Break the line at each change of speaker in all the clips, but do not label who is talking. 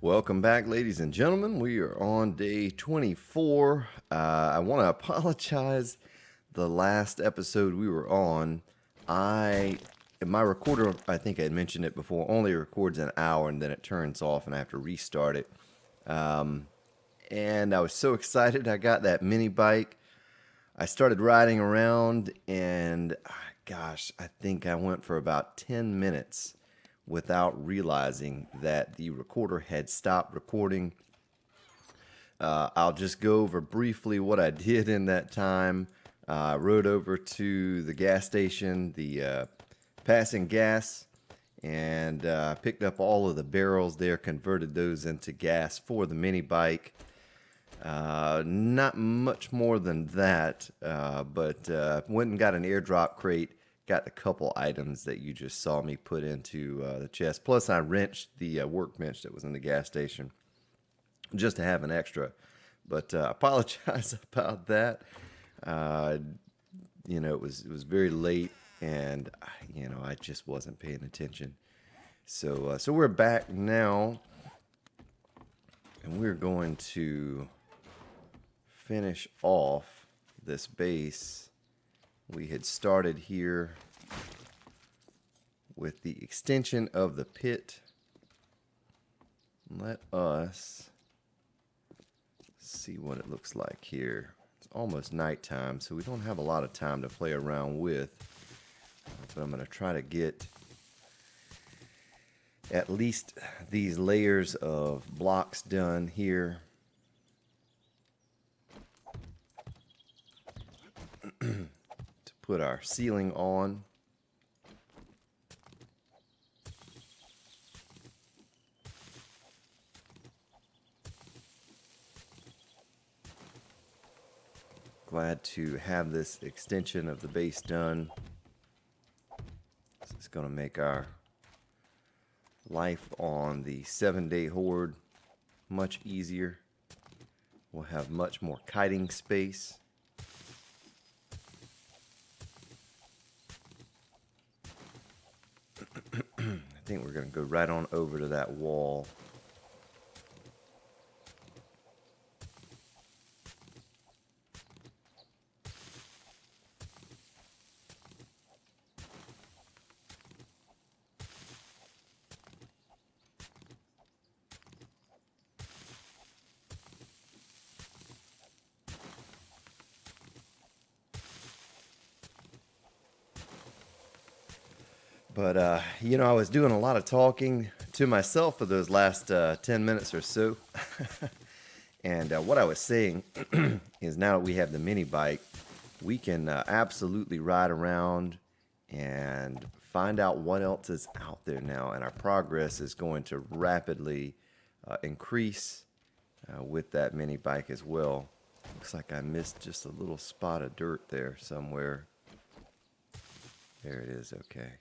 Welcome back, ladies and gentlemen. We are on day 24. I want to apologize. The last episode we were on, my recorder, I think I had mentioned it before, only records an hour and then it turns off and I have to restart it. And I was so excited I got that mini bike. I started riding around and gosh, I think I went for about 10 minutes without realizing that the recorder had stopped recording. I'll just go over briefly what I did in that time. I rode over to the gas station, the passing gas, and picked up all of the barrels there, converted those into gas for the mini bike. Not much more than that, but went and got an airdrop crate. Got a couple items that you just saw me put into the chest. Plus, I wrenched the workbench that was in the gas station just to have an extra. But apologize about that. It was very late, and I just wasn't paying attention. So we're back now, and we're going to finish off this base. We had started here with the extension of the pit. Let us see what it looks like here. It's almost nighttime, so we don't have a lot of time to play around with. But I'm going to try to get at least these layers of blocks done here. Put our ceiling on. Glad to have this extension of the base done. This is going to make our life on the 7-day horde much easier. We'll have much more kiting space. I think we're going to go right on over to that wall. But, I was doing a lot of talking to myself for those last 10 minutes or so. And what I was saying is now that we have the mini bike, we can absolutely ride around and find out what else is out there now. And our progress is going to rapidly increase with that mini bike as well. Looks like I missed just a little spot of dirt there somewhere. There it is, okay.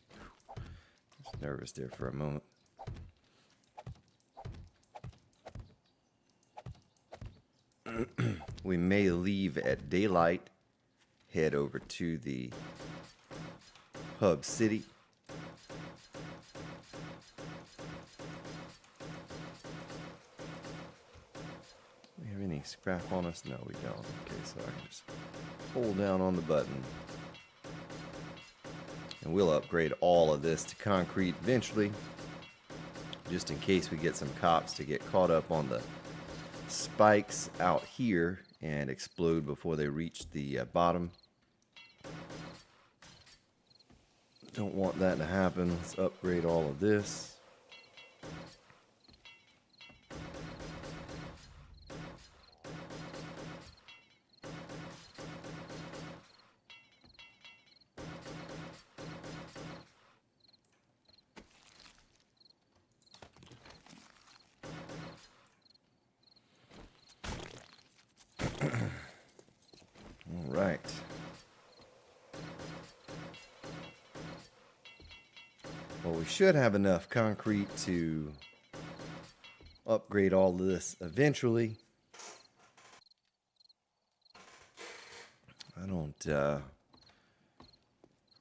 I was nervous there for a moment. We may leave at daylight, head over to the hub city. Do we have any scrap on us? No, we don't. Okay, so I can just hold down on the button. And we'll upgrade all of this to concrete eventually, just in case we get some cops to get caught up on the spikes out here and explode before they reach the bottom. Don't want that to happen. Let's upgrade all of this. Right. Well, we should have enough concrete to upgrade all of this eventually. I don't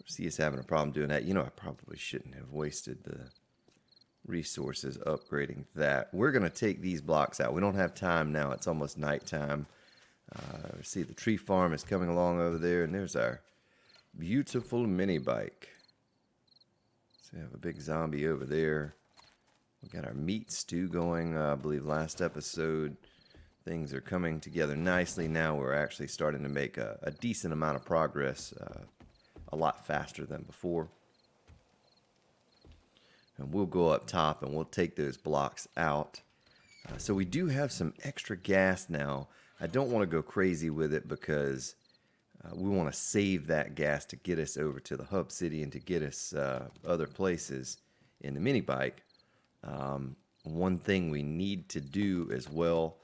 see us having a problem doing that. I probably shouldn't have wasted the resources upgrading that. We're going to take these blocks out. We don't have time now. It's almost nighttime. See, the tree farm is coming along over there, and there's our beautiful mini bike. So we have a big zombie over there. We got our meat stew going. I believe last episode things are coming together nicely. Now we're actually starting to make a decent amount of progress, a lot faster than before. And we'll go up top and we'll take those blocks out. So we do have some extra gas now. I don't want to go crazy with it because we want to save that gas to get us over to the hub city and to get us other places in the mini bike. One thing we need to do as well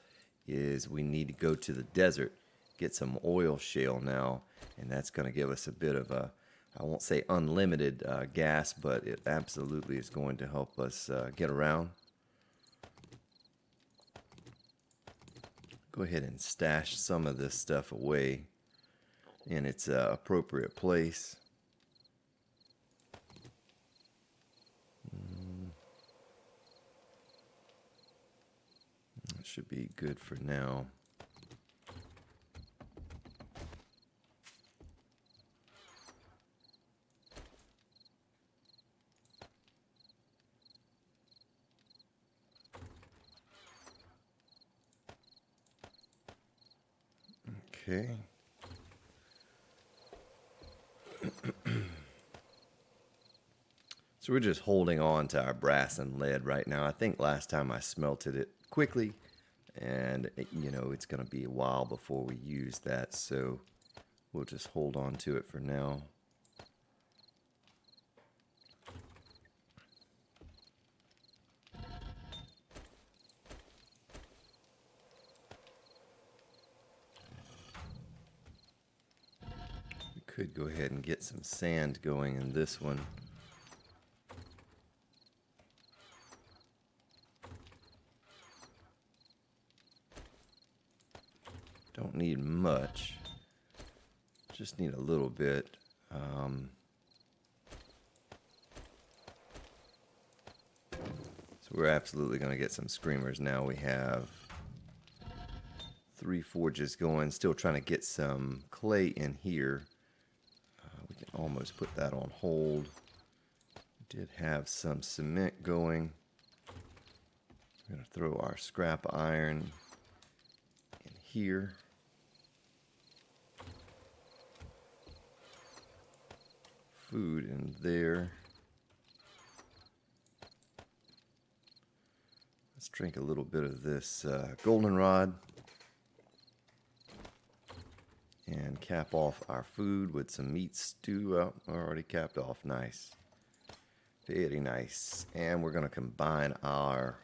is we need to go to the desert, get some oil shale now, and that's going to give us a bit of a, I won't say unlimited gas, but it absolutely is going to help us get around. Go ahead and stash some of this stuff away in its appropriate place. That should be good for now. Okay. So we're just holding on to our brass and lead right now. I think last time I smelted it quickly, and it's going to be a while before we use that, so we'll just hold on to it for now. Could go ahead and get some sand going in this one. Don't need much, just need a little bit. So we're absolutely going to get some screamers now. We have 3 forges going, still trying to get some clay in here. We can almost put that on hold. We did have some cement going. We're going to throw our scrap iron in here. Food in there. Let's drink a little bit of this goldenrod. And cap off our food with some meat stew. Oh, already capped off. Nice. Very nice. And we're going to combine our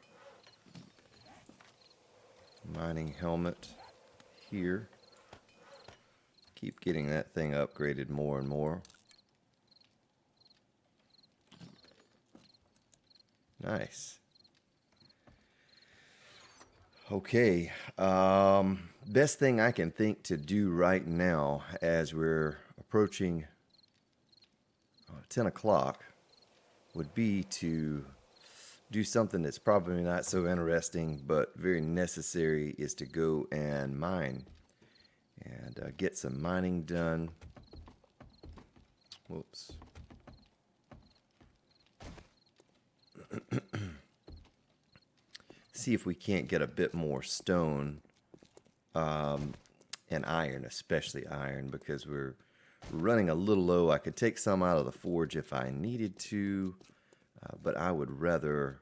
mining helmet here. Keep getting that thing upgraded more and more. Nice. Okay. Best thing I can think to do right now as we're approaching 10 o'clock would be to do something that's probably not so interesting but very necessary, is to go and mine and get some mining done. Whoops. See if we can't get a bit more stone and iron, especially iron, because we're running a little low. I could take some out of the forge if I needed to, but I would rather,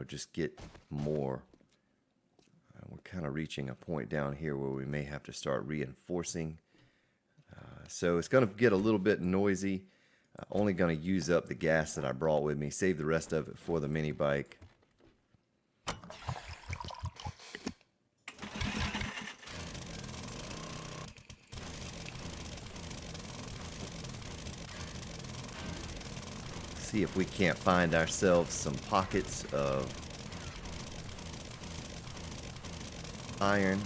just get more. We're kind of reaching a point down here where we may have to start reinforcing. So it's going to get a little bit noisy. Only going to use up the gas that I brought with me, save the rest of it for the mini bike. See if we can't find ourselves some pockets of iron.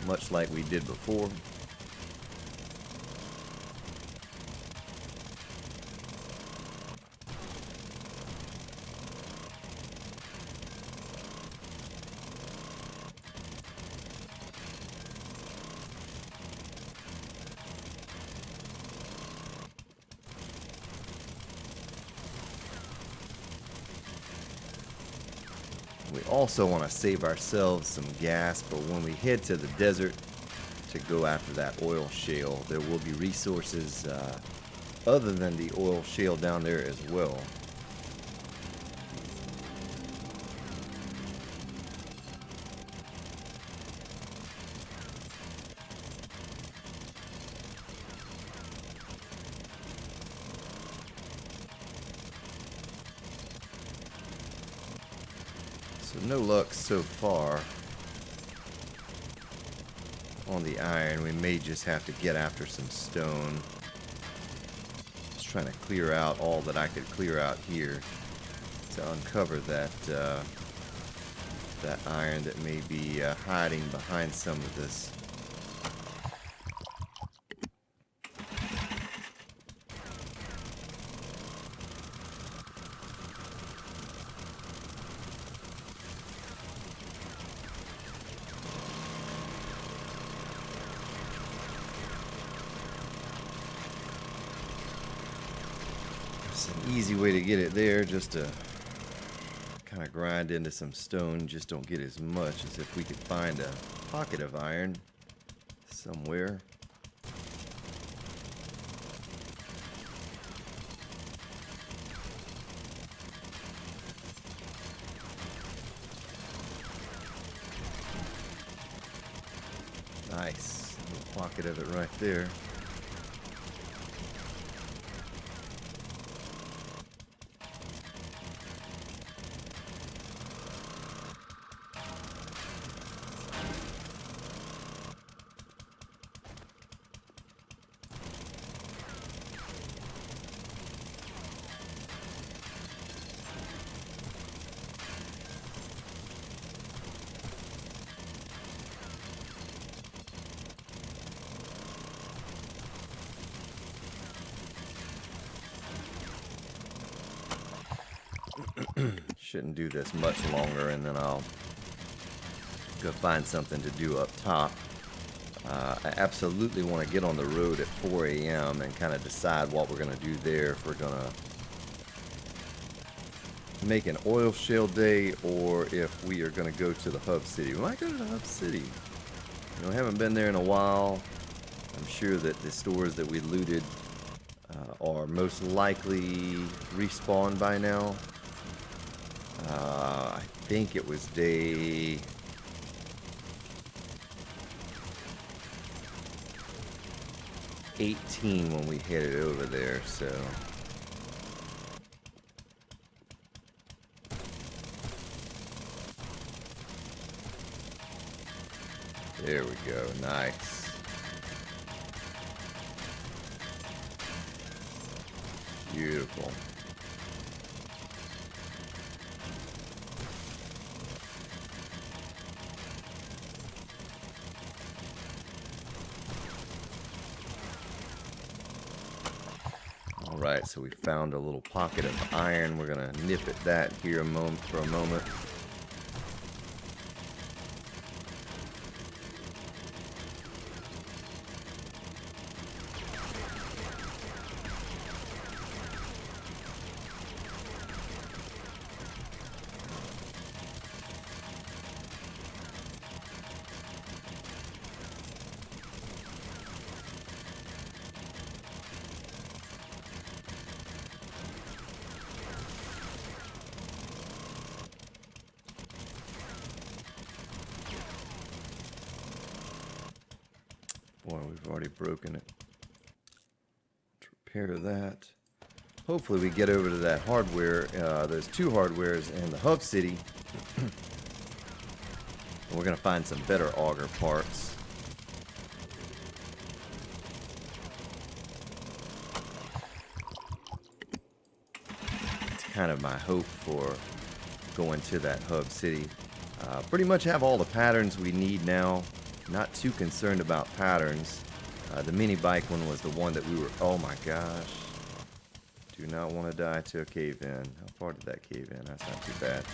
much like we did before. We also want to save ourselves some gas, but when we head to the desert to go after that oil shale, there will be resources other than the oil shale down there as well. So no luck so far on the iron. We may just have to get after some stone. Just trying to clear out all that I could clear out here to uncover that that iron that may be hiding behind some of this. It's an easy way to get it there, just to kind of grind into some stone. Just don't get as much as if we could find a pocket of iron somewhere. Nice, a little pocket of it right there. Shouldn't do this much longer, and then I'll go find something to do up top. I absolutely want to get on the road at 4 a.m. and kind of decide what we're going to do there. If we're going to make an oil shale day or if we are going to go to the hub city. We might go to the hub city. You know, I haven't been there in a while. I'm sure that the stores that we looted are most likely respawned by now. I think it was day 18 when we headed over there, so there we go. Nice. Beautiful. Alright, so we found a little pocket of iron. We're gonna nip at that here for a moment. Boy, we've already broken it. Let's repair that. Hopefully we get over to that hardware, those two hardwares in the hub city. And we're going to find some better auger parts. It's kind of my hope for going to that hub city. Pretty much have all the patterns we need now. Not too concerned about patterns. The mini bike one was the one that we were, oh my gosh. Do not want to die to a cave-in. How far did that cave in? That's not too bad.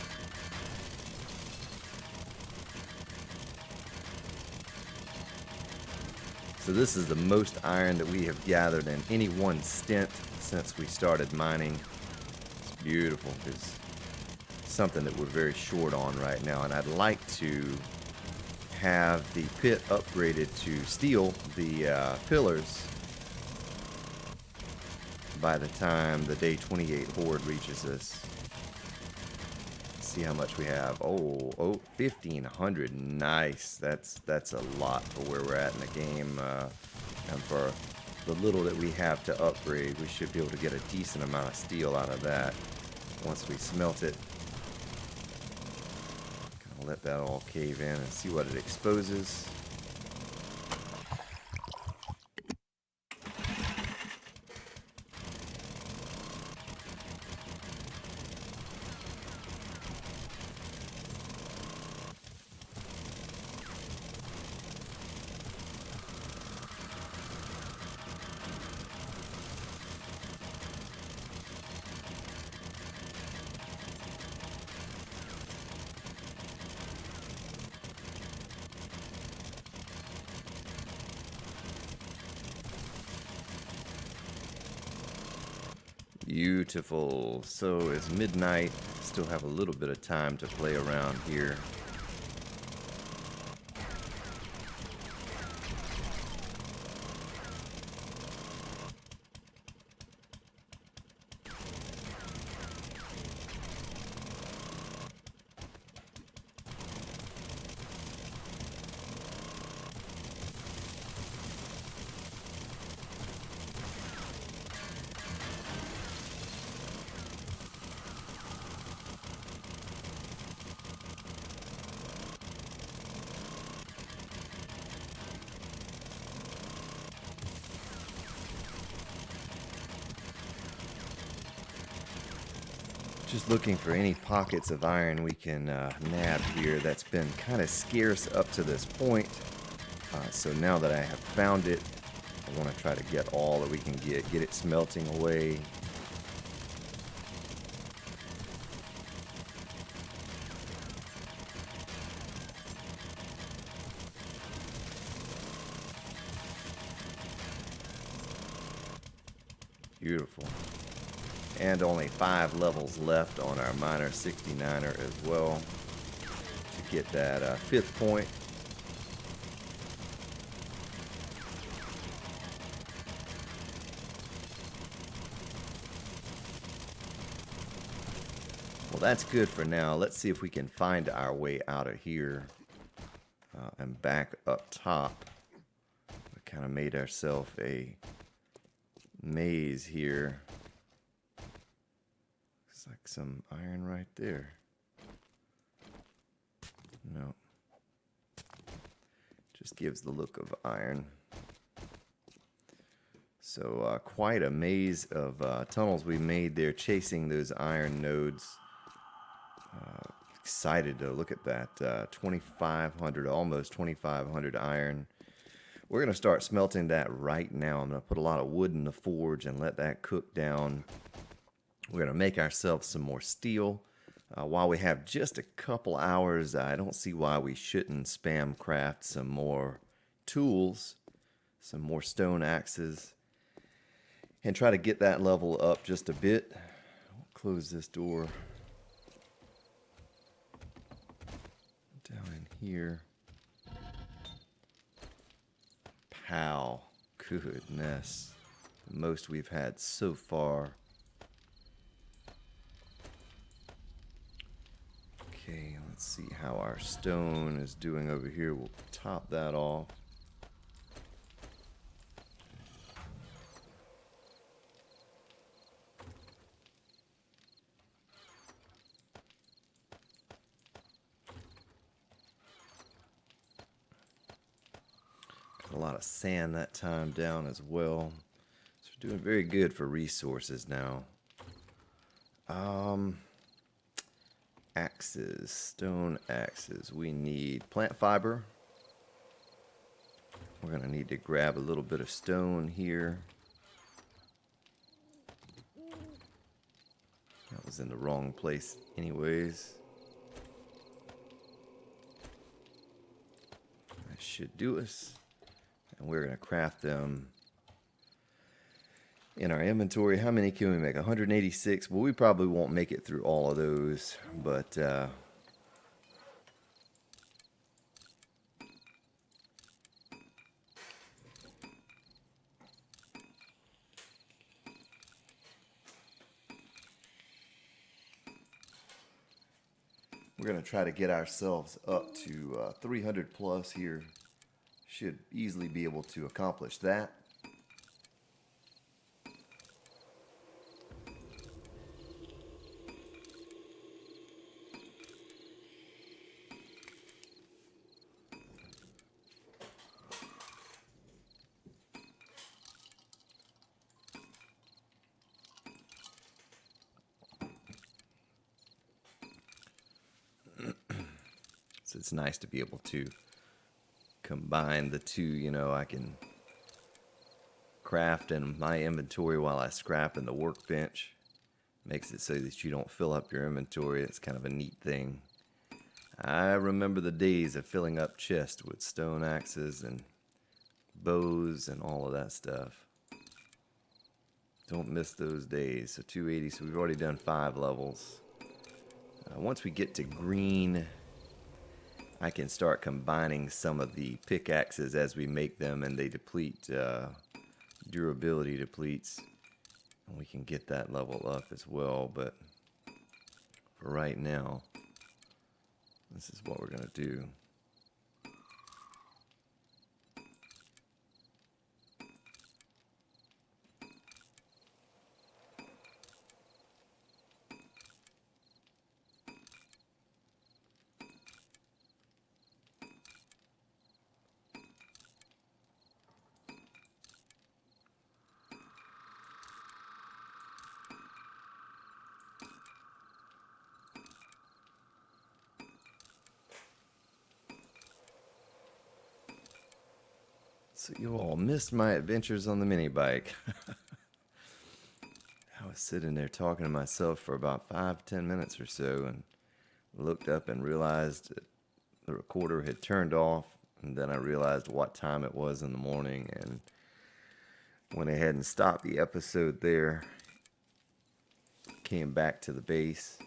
So this is the most iron that we have gathered in any one stint since we started mining. It's beautiful. It's something that we're very short on right now, and I'd like to have the pit upgraded to steel the pillars by the time the day 28 horde reaches us. See how much we have. Oh, 1,500. Nice. That's a lot for where we're at in the game, and for the little that we have to upgrade, we should be able to get a decent amount of steel out of that once we smelt it. Kind of let that all cave in and see what it exposes. Beautiful. So it's midnight. Still have a little bit of time to play around here. Just looking for any pockets of iron we can nab here. That's been kind of scarce up to this point. So now that I have found it, I want to try to get all that we can get it smelting away. Beautiful. And only 5 levels left on our Miner 69er as well to get that 5th point. Well, that's good for now. Let's see if we can find our way out of here and back up top. We kind of made ourselves a maze here. Looks like some iron right there. No. Just gives the look of iron. So quite a maze of tunnels we made there chasing those iron nodes. Excited to look at that 2,500, almost 2,500 iron. We're going to start smelting that right now. I'm going to put a lot of wood in the forge and let that cook down. We're going to make ourselves some more steel. While we have just a couple hours, I don't see why we shouldn't spam craft some more tools, some more stone axes, and try to get that level up just a bit. I'll close this door down in here. Pow. Goodness. The most we've had so far. Okay, let's see how our stone is doing over here. We'll top that off. Got a lot of sand that time down as well. So we're doing very good for resources now. Axes, stone axes. We need plant fiber. We're going to need to grab a little bit of stone here. That was in the wrong place anyways. That should do us. And we're going to craft them in our inventory. How many can we make? 186. Well, we probably won't make it through all of those, but we're going to try to get ourselves up to 300 plus here. Should easily be able to accomplish that. So it's nice to be able to combine the two. You know, I can craft in my inventory while I scrap in the workbench. Makes it so that you don't fill up your inventory. It's kind of a neat thing. I remember the days of filling up chests with stone axes and bows and all of that stuff. Don't miss those days. So 280, so we've already done 5 levels. Once we get to green, I can start combining some of the pickaxes as we make them, and they deplete, durability depletes. And we can get that level up as well, but for right now, this is what we're going to do. So you all missed my adventures on the mini bike. I was sitting there talking to myself for about 5-10 minutes or so, and looked up and realized that the recorder had turned off, and then I realized what time it was in the morning and went ahead and stopped the episode there. Came back to the base.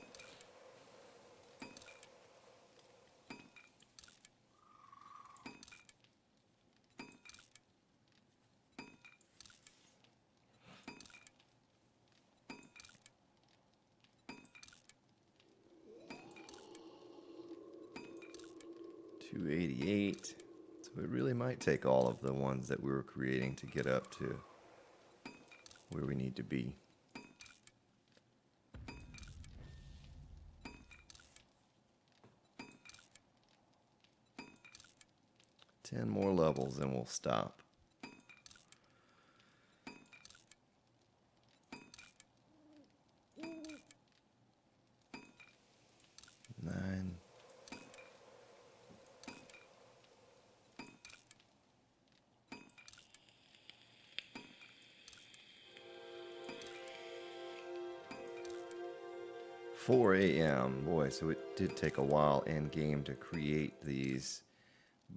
$288. So it really might take all of the ones that we were creating to get up to where we need to be. Ten more levels and we'll stop. Nine. $4 a.m. Boy, so it did take a while in game to create these.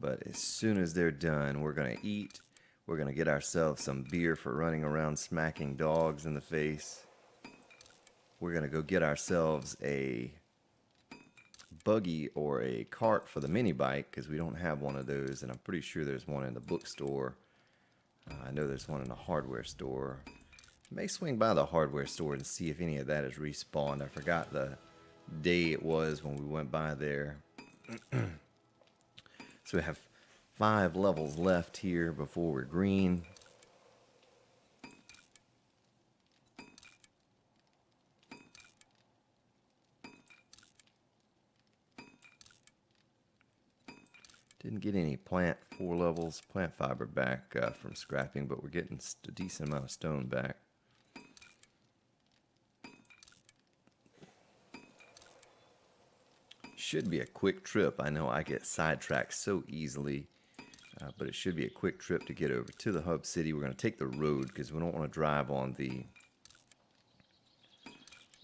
But as soon as they're done, we're going to eat. We're going to get ourselves some beer for running around smacking dogs in the face. We're going to go get ourselves a buggy or a cart for the mini bike, because we don't have one of those, and I'm pretty sure there's one in the bookstore. I know there's one in the hardware store. May swing by the hardware store and see if any of that is respawned. I forgot the day it was when we went by there. So we have 5 levels left here before we're green. Didn't get any plant 4 levels, plant fiber back from scrapping, but we're getting a decent amount of stone back. Should be a quick trip. I know I get sidetracked so easily. but it should be a quick trip to get over to the hub city. We're going to take the road because we don't want to drive on the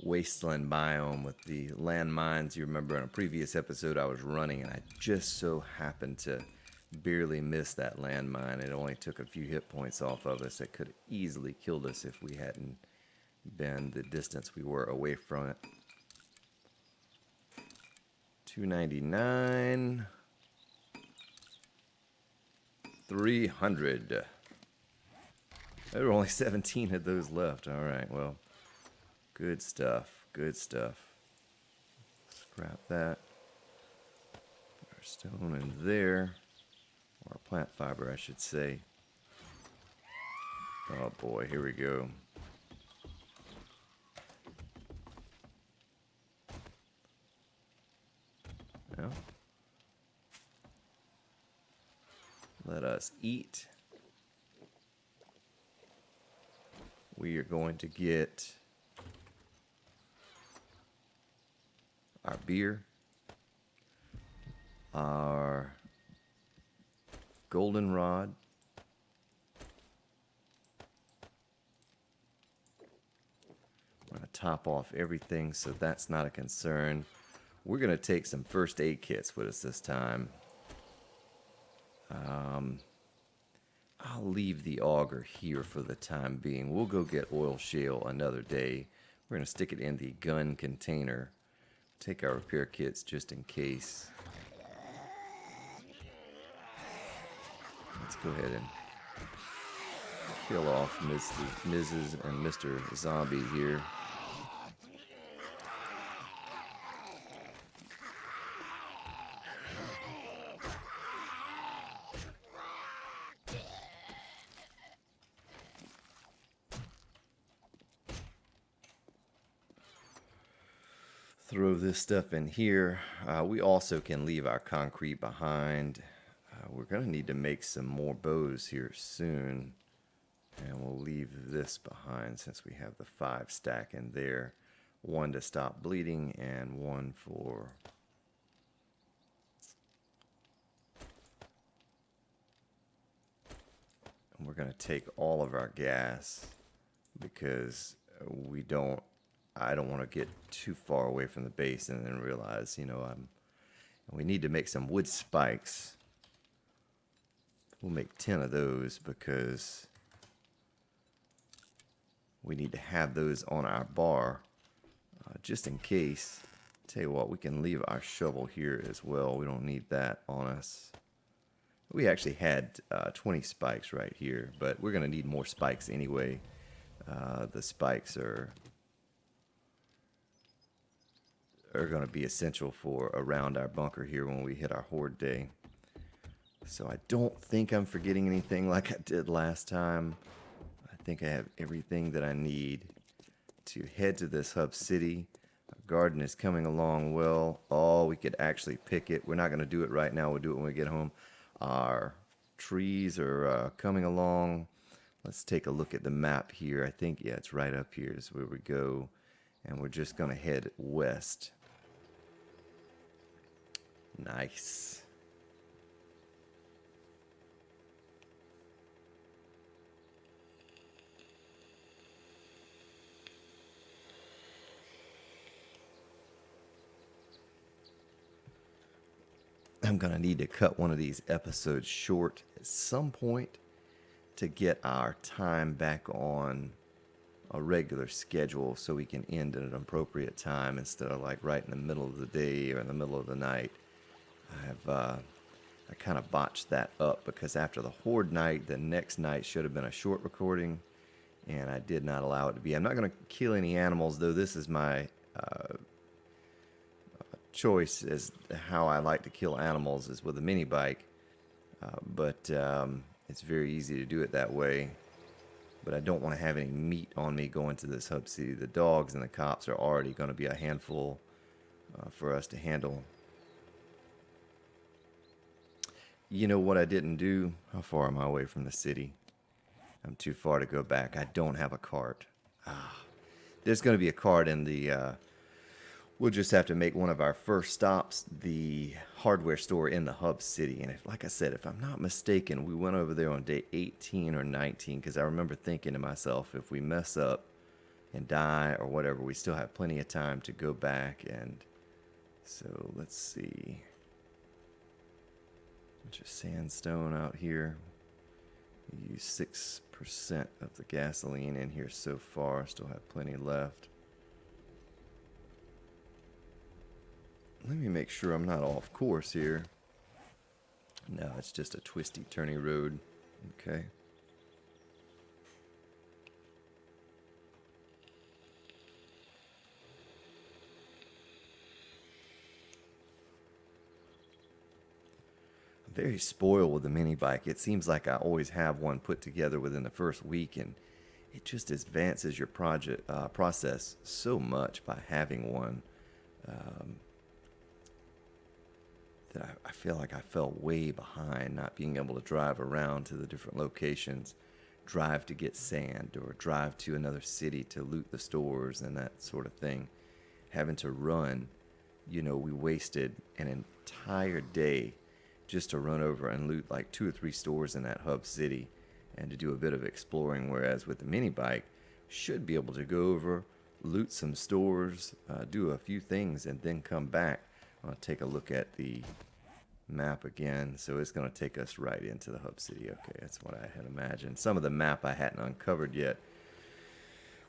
wasteland biome with the landmines. You remember in a previous episode I was running and I just so happened to barely miss that landmine. It only took a few hit points off of us. It could have easily killed us if we hadn't been the distance we were away from it. 299. 300. There were only 17 of those left. All right, well, good stuff. Good stuff. Scrap that. Put our stone in there. Or plant fiber, I should say. Oh boy, here we go. Well, let us eat. We are going to get our beer, our goldenrod, I'm going to top off everything so that's not a concern. We're going to take some first aid kits with us this time. I'll leave the auger here for the time being. We'll go get oil shale another day. We're going to stick it in the gun container. Take our repair kits just in case. Let's go ahead and kill off Mrs. and Mr. Zombie here. Throw this stuff in here. We also can leave our concrete behind. We're going to need to make some more bows here soon. And we'll leave this behind since we have the 5 stack in there. 1 to stop bleeding and 1 for... And we're going to take all of our gas because I don't want to get too far away from the base and then realize, we need to make some wood spikes. We'll make 10 of those because we need to have those on our bar just in case. Tell you what, we can leave our shovel here as well. We don't need that on us. We actually had 20 spikes right here, but we're going to need more spikes anyway. The spikes are going to be essential for around our bunker here when we hit our horde day. So I don't think I'm forgetting anything like I did last time. I think I have everything that I need to head to this hub city. Our garden is coming along well. Oh, we could actually pick it. We're not going to do it right now. We'll do it when we get home. Our trees are coming along. Let's take a look at the map here. I think, yeah, it's right up here is where we go. And we're just going to head west. Nice. I'm going to need to cut one of these episodes short at some point to get our time back on a regular schedule so we can end at an appropriate time instead of like right in the middle of the day or in the middle of the night. I kind of botched that up because after the horde night, the next night should have been a short recording, and I did not allow it to be. I'm not going to kill any animals, though this is my choice as how I like to kill animals is with a mini bike, but it's very easy to do it that way. But I don't want to have any meat on me going to this hub city. The dogs and the cops are already going to be a handful for us to handle. You know what I didn't do? How far am I away from the city? I'm too far to go back. I don't have a cart. There's going to be a cart in the we'll just have to make one of our first stops the hardware store in the hub city. And if, like I said, if I'm not mistaken, we went over there on day 18 or 19, because I remember thinking to myself, if we mess up and die or whatever, we still have plenty of time to go back. And so let's see. Bunch of sandstone out here. We use 6% of the gasoline in here so far. Still have plenty left. Let me make sure I'm not off course here. No, it's just a twisty, turny road. Okay. I'm very spoiled with the mini bike. It seems like I always have one put together within the first week, and it just advances your process so much by having one. That I feel like I fell way behind not being able to drive around to the different locations, drive to get sand, or drive to another city to loot the stores and that sort of thing. Having to run, we wasted an entire day just to run over and loot like 2 or 3 stores in that hub city and to do a bit of exploring, whereas with the mini bike, should be able to go over, loot some stores, do a few things, and then come back. I'll take a look at the map again. So it's going to take us right into the hub city. Okay, that's what I had imagined. Some of the map I hadn't uncovered yet.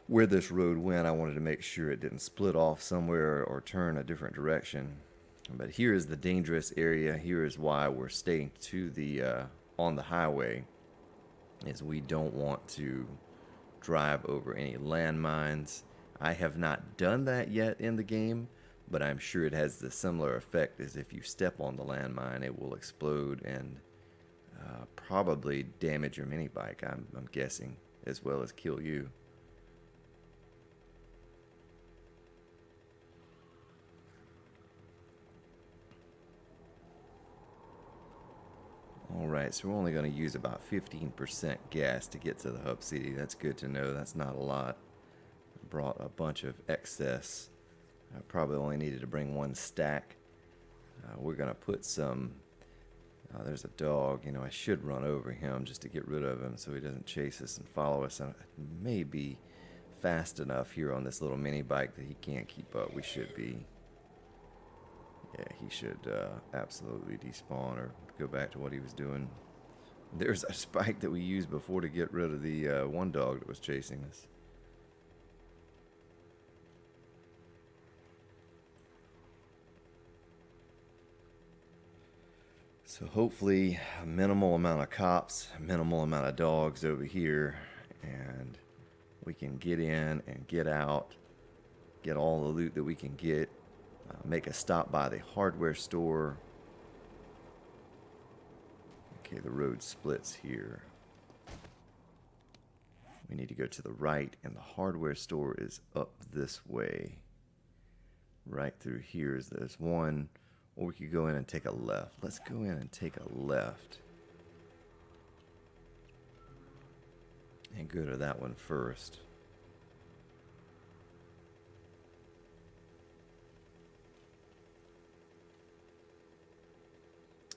Where this road went, I wanted to make sure it didn't split off somewhere or turn a different direction. But here is the dangerous area. Here is why we're staying to the on the highway, is we don't want to drive over any landmines. I have not done that yet in the game, but I'm sure it has the similar effect as if you step on the landmine, it will explode and probably damage your mini bike, I'm guessing, as well as kill you. Alright, so we're only going to use about 15% gas to get to the hub city. That's good to know. That's not a lot. Brought a bunch of excess. I probably only needed to bring 1 stack. We're going to put some... there's a dog. I should run over him just to get rid of him so he doesn't chase us and follow us. I may be fast enough here on this little mini bike that he can't keep up. We should be. Yeah, he should absolutely despawn or go back to what he was doing. There's a spike that we used before to get rid of the one dog that was chasing us. So hopefully a minimal amount of cops, a minimal amount of dogs over here, and we can get in and get out, get all the loot that we can get, make a stop by the hardware store. Okay, the road splits here. We need to go to the right, and the hardware store is up this way. Right through here is there's one. Or we could go in and take a left. Let's go in and take a left. And go to that one first.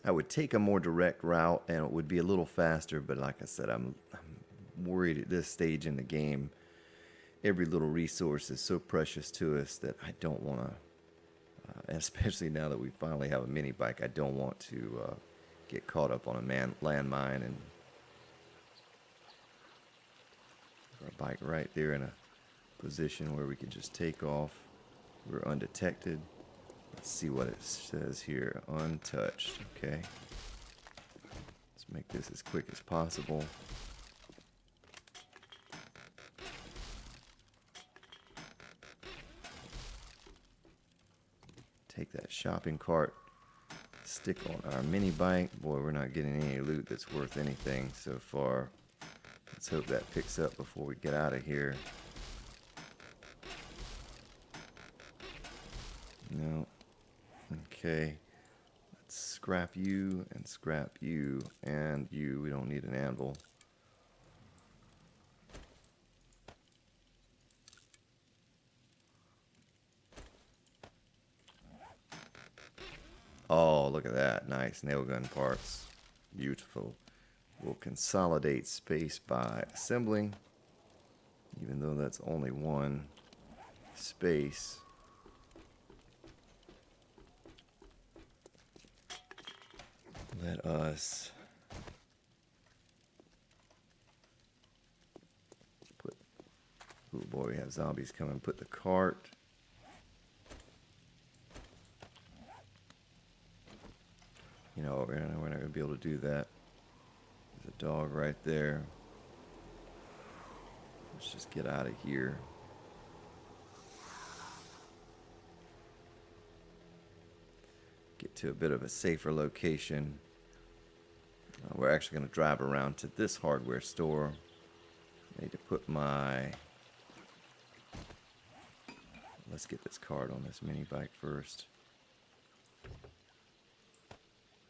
I would take a more direct route and it would be a little faster, but like I said, I'm worried at this stage in the game. Every little resource is so precious to us that I don't want to... especially now that we finally have a mini bike, I don't want to get caught up on a landmine and our bike right there in a position where we can just take off. We're undetected. Let's see what it says here. Untouched. Okay. Let's make this as quick as possible. Take that shopping cart, stick on our mini bike. Boy, we're not getting any loot that's worth anything so far. Let's hope that picks up before we get out of here. No. Okay. Let's scrap you and scrap you and you. We don't need an anvil. look at that. Nice nail gun parts. Beautiful. We'll consolidate space by assembling, even though that's only one space. Let us put, oh boy, we have zombies coming. Put the cart. You know, we're not going to be able to do that. There's a dog right there. Let's just get out of here. Get to a bit of a safer location. We're actually going to drive around to this hardware store. I need to put my... Let's get this card on this mini bike first.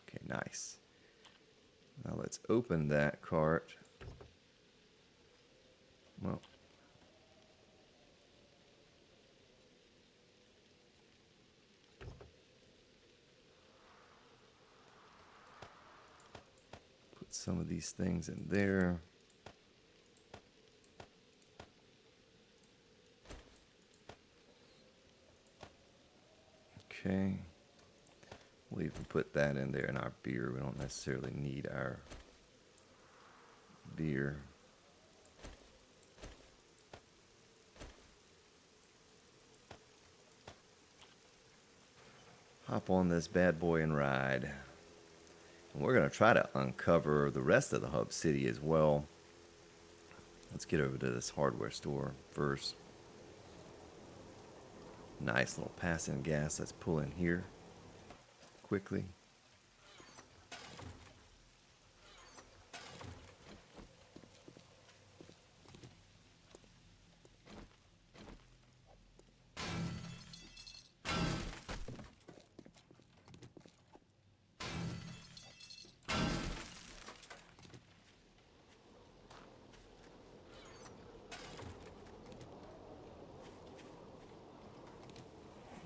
Okay, nice. Now let's open that cart. Well, put some of these things in there. Okay. We'll even put that in there in our beer. We don't necessarily need our beer. Hop on this bad boy and ride. And we're going to try to uncover the rest of the hub city as well. Let's get over to this hardware store first. Nice little passing gas. Let's pull in here quickly.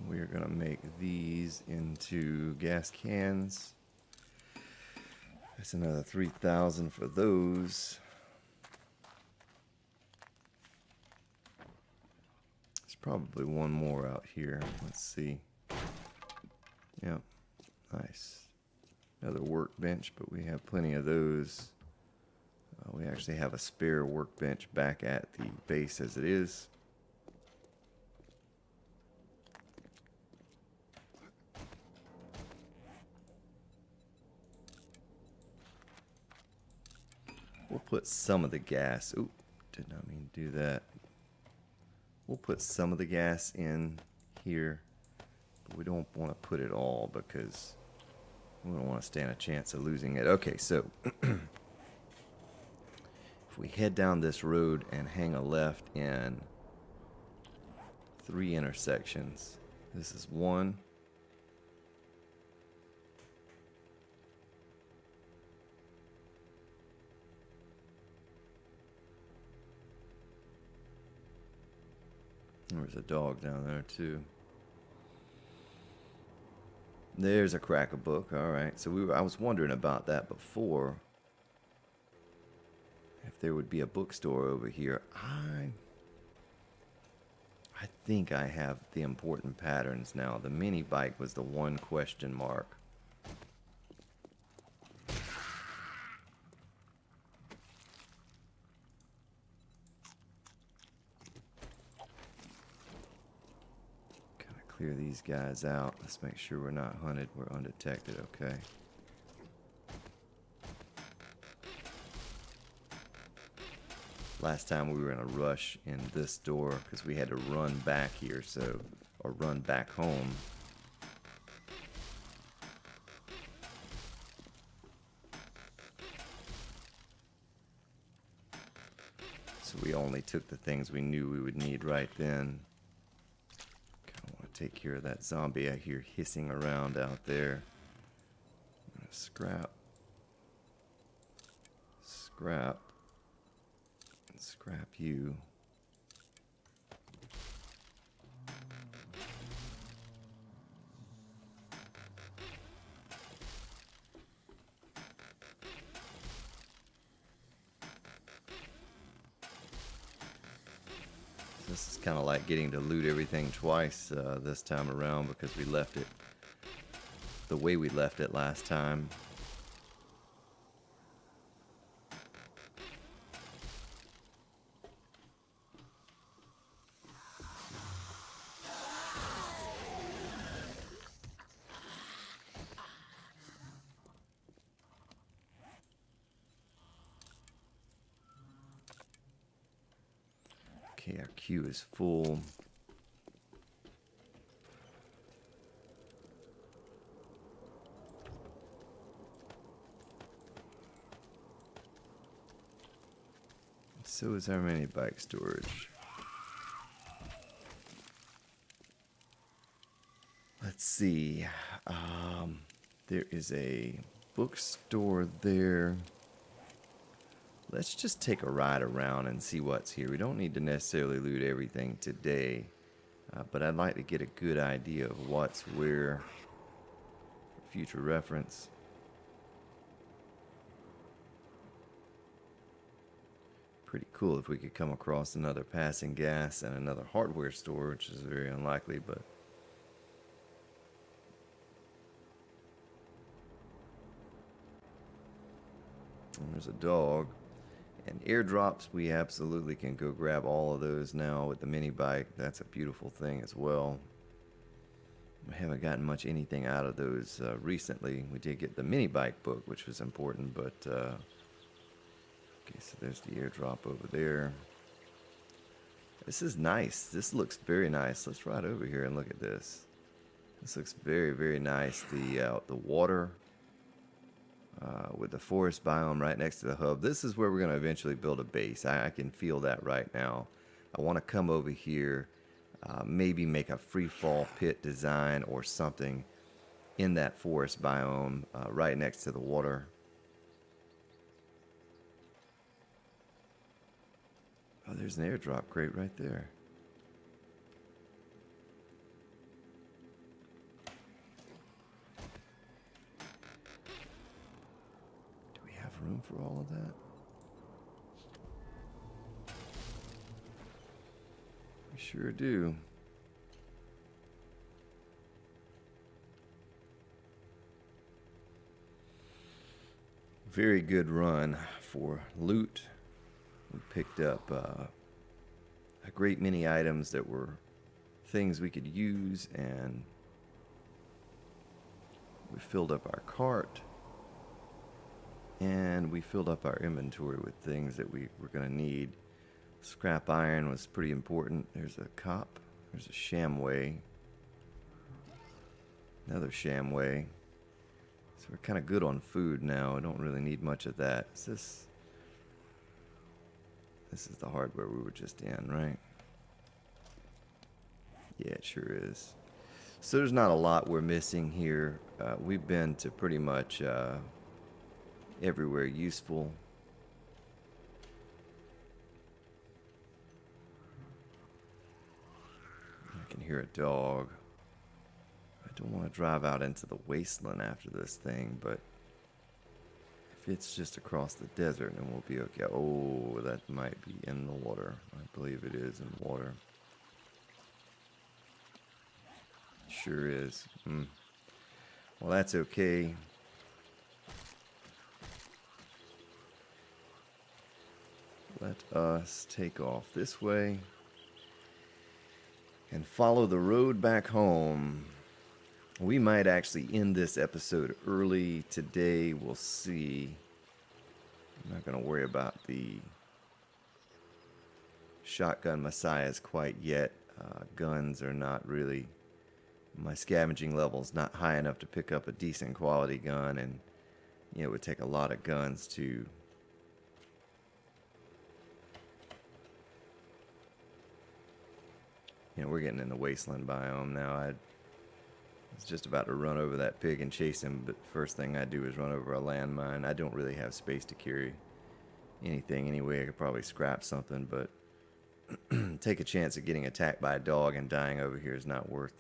We're going to make these into gas cans. That's another 3,000 for those. There's probably one more out here. Let's see. Yep, nice. Another workbench, but we have plenty of those. We actually have a spare workbench back at the base as it is. We'll put some of the gas. Oop, did not mean to do that. We'll put some of the gas in here, but we don't want to put it all because we don't want to stand a chance of losing it. Okay, so if we head down this road and hang a left in 3 intersections, this is 1. There's a dog down there too. There's a cracker book. All right. So I was wondering about that before. If there would be a bookstore over here. I think I have the important patterns now. The mini bike was the one question mark. Clear these guys out. Let's make sure we're not hunted. We're undetected, okay? Last time we were in a rush in this door because we had to run back here, or run back home. So we only took the things we knew we would need right then. Take care of that zombie I hear hissing around out there. I'm gonna scrap, and scrap you. This is kind of like getting to loot everything twice this time around because we left it the way we left it last time. Okay, our queue is full. So is our mini bike storage. Let's see. There is a bookstore there. Let's just take a ride around and see what's here. We don't need to necessarily loot everything today, but I'd like to get a good idea of what's where for future reference. Pretty cool if we could come across another passing gas and another hardware store, which is very unlikely, but and there's a dog. And airdrops, we absolutely can go grab all of those now with the mini bike. That's a beautiful thing as well. We haven't gotten much anything out of those recently. We did get the mini bike book, which was important, but okay, so there's the airdrop over there. This is nice. This looks very nice. Let's ride over here and look at this. This looks very, very nice. The water with the forest biome right next to the hub. This is where we're going to eventually build a base. I can feel that right now. I want to come over here, maybe make a free fall pit design or something in that forest biome right next to the water. Oh, there's an airdrop crate right there. Room for all of that? We sure do. Very good run for loot. We picked up a great many items that were things we could use, and we filled up our cart. And we filled up our inventory with things that we were going to need. Scrap iron was pretty important. There's a cop. There's a shamway. Another shamway. So we're kind of good on food now. I don't really need much of that. This is the hardware we were just in, right? Yeah, it sure is. So there's not a lot we're missing here. We've been to pretty much everywhere useful. I can hear a dog. I don't want to drive out into the wasteland after this thing, but if it's just across the desert, then we'll be okay. Oh, that might be in the water. I believe it is in the water. Sure is. Well, that's okay. Let us take off this way and follow the road back home. We might actually end this episode early today. We'll see. I'm not going to worry about the shotgun messiahs quite yet. Guns are not really... My scavenging level's not high enough to pick up a decent quality gun, and it would take a lot of guns to... we're getting in the wasteland biome now. I was just about to run over that pig and chase him, but first thing I do is run over a landmine. I don't really have space to carry anything anyway. I could probably scrap something, but take a chance of getting attacked by a dog and dying over here is not worth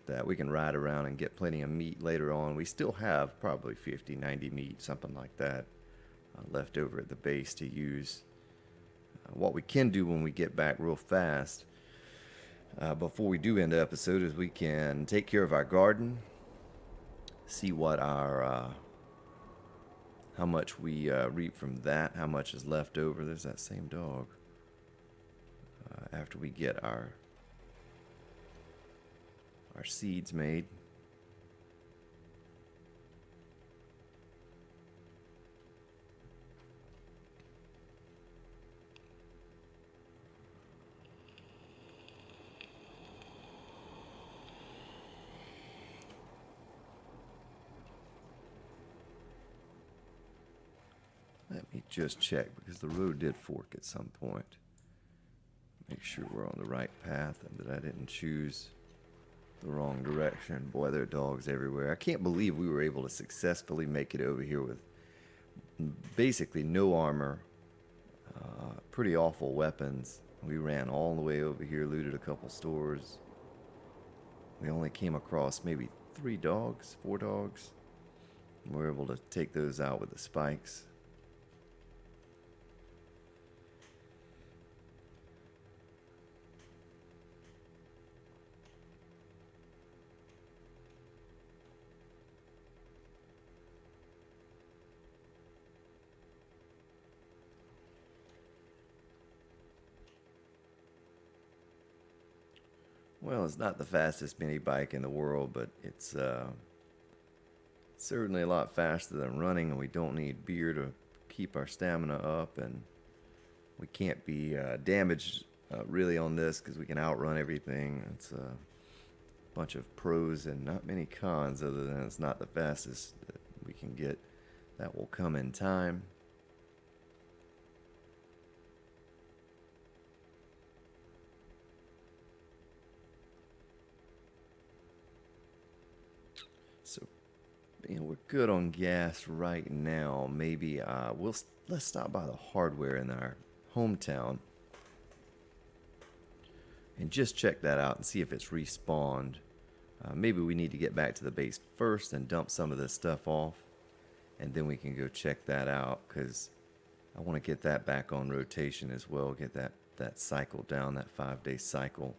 that. We can ride around and get plenty of meat later on. We still have probably 50, 90 meat, something like that, left over at the base to use What we can do when we get back real fast, before we do end the episode, is we can take care of our garden, see what our how much we reap from that, how much is left over. There's that same dog. After we get our seeds made. Let me just check, because the road did fork at some point. Make sure we're on the right path and that I didn't choose the wrong direction. Boy, there are dogs everywhere. I can't believe we were able to successfully make it over here with basically no armor, pretty awful weapons. We ran all the way over here, looted a couple stores. We only came across maybe 4 dogs. We were able to take those out with the spikes. Well, it's not the fastest mini bike in the world, but it's certainly a lot faster than running, and we don't need beer to keep our stamina up, and we can't be damaged really on this because we can outrun everything. It's a bunch of pros and not many cons, other than it's not the fastest that we can get. That will come in time. So, we're good on gas right now. Maybe let's stop by the hardware in our hometown and just check that out and see if it's respawned. Maybe we need to get back to the base first and dump some of this stuff off, and then we can go check that out, because I want to get that back on rotation as well. Get that cycle down, that 5-day cycle.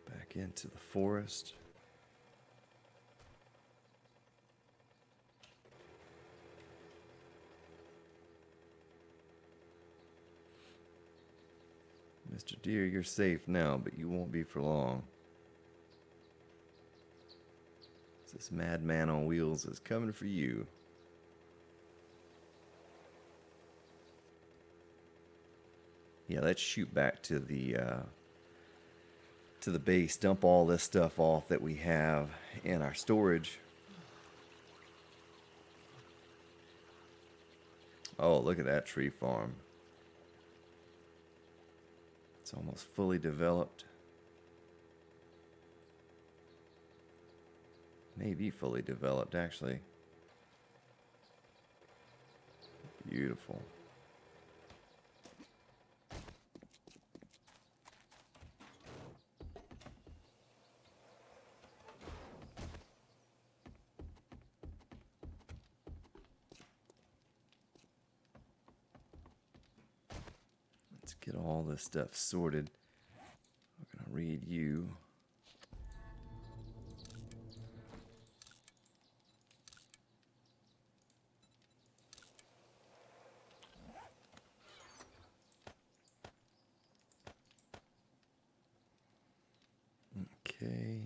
Back into the forest. Mr. Deer, you're safe now, but you won't be for long. This madman on wheels is coming for you. Yeah, let's shoot back to the base, dump all this stuff off that we have in our storage. Oh, look at that tree farm. It's almost fully developed. Maybe fully developed, actually. Beautiful. Let's get all this stuff sorted. We're going to read you. Okay.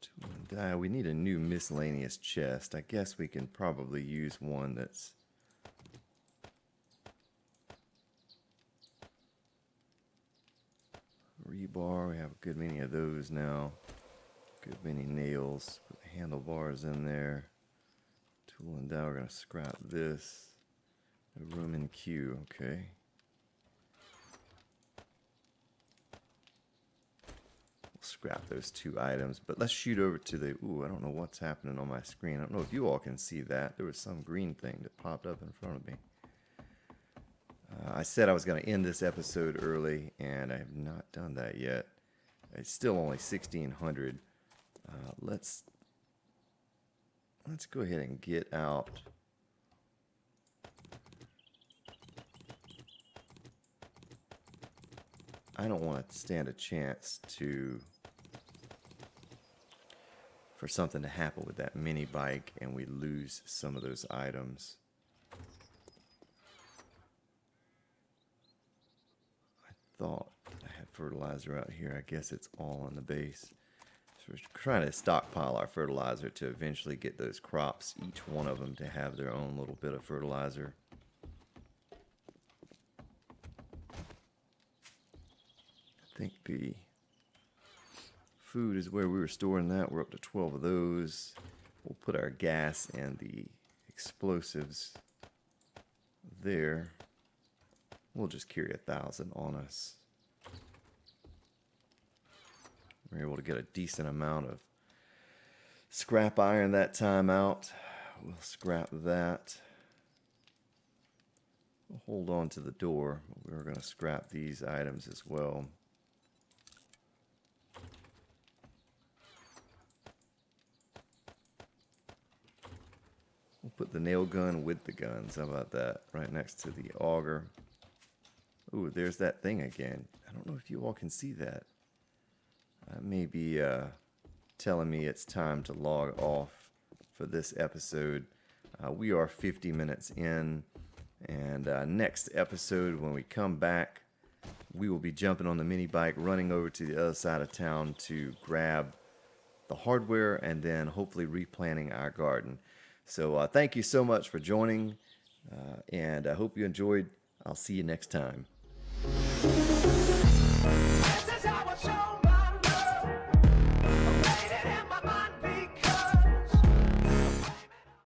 Tool and die. We need a new miscellaneous chest. I guess we can probably use one that's rebar. We have a good many of those now. Good many nails. Put the handlebars in there. Tool and die. We're going to scrap this. No room in queue. Okay. We'll scrap those 2 items. But let's shoot over to the... Ooh, I don't know what's happening on my screen. I don't know if you all can see that. There was some green thing that popped up in front of me. I said I was going to end this episode early, and I have not done that yet. It's still only 1600. Let's go ahead and get out. I don't want to stand a chance for something to happen with that mini bike and we lose some of those items. I thought I had fertilizer out here. I guess it's all on the base. So we're trying to stockpile our fertilizer to eventually get those crops, each one of them, to have their own little bit of fertilizer. I think the food is where we were storing that. We're up to 12 of those. We'll put our gas and the explosives there. We'll just carry 1,000 on us. We're able to get a decent amount of scrap iron that time out. We'll scrap that. We'll hold on to the door. We're going to scrap these items as well. We'll put the nail gun with the guns. How about that? Right next to the auger. Ooh, there's that thing again. I don't know if you all can see that. That may be telling me it's time to log off for this episode. We are 50 minutes in. And next episode, when we come back, we will be jumping on the mini bike, running over to the other side of town to grab the hardware and then hopefully replanting our garden. So thank you so much for joining, and I hope you enjoyed. I'll see you next time.